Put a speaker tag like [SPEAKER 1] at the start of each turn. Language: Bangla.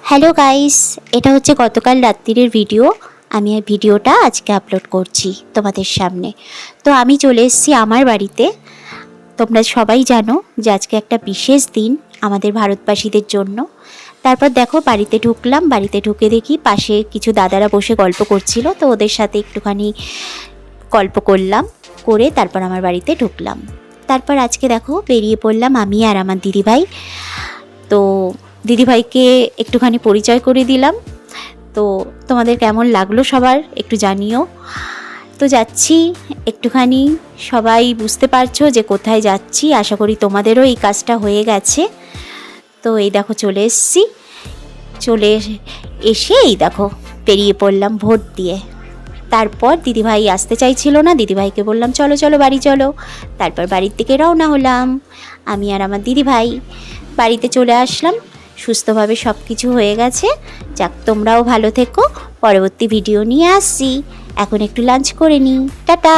[SPEAKER 1] হ্যালো গাইস, এটা হচ্ছে গতকাল রাত্রির ভিডিও। আমি এই ভিডিওটা আজকে আপলোড করছি তোমাদের সামনে। তো আমি চলে এসেছি আমার বাড়িতে। তোমরা সবাই জানো যে আজকে একটা বিশেষ দিন আমাদের ভারতবাসীদের জন্য। তারপর দেখো বাড়িতে ঢুকলাম, বাড়িতে ঢুকে দেখি পাশে কিছু দাদারা বসে গল্প করছিল, তো ওদের সাথে একটুখানি গল্প করলাম, করে তারপর আমার বাড়িতে ঢুকলাম। তারপর আজকে দেখো বেরিয়ে পড়লাম আমি আর আমার দিদিভাই। তো দিদিভাইকে একটুখানি পরিচয় করে দিলাম। তো তোমাদের কেমন লাগলো সবার একটু জানিও। তো যাচ্ছি একটুখানি, সবাই বুঝতে পারছো যে কোথায় যাচ্ছি। আশা করি তোমাদেরও এই কাজটা হয়ে গেছে। তো এই দেখো চলে এসছি, চলে এসে এই দেখো বেরিয়ে পড়লাম ভোট দিয়ে। তারপর দিদিভাই আসতে চাইছিল না, দিদিভাইকে বললাম চলো চলো বাড়ি চলো। তারপর বাড়ির দিকে রওনা হলাম আমি আর আমার দিদিভাই। বাড়িতে চলে আসলাম, সুস্থভাবে সব কিছু হয়ে গেছে। যাক, তোমরাও ভালো থেকো, পরবর্তী ভিডিও নিয়ে আসছি। এখন একটু লাঞ্চ করে নিই, টাটা।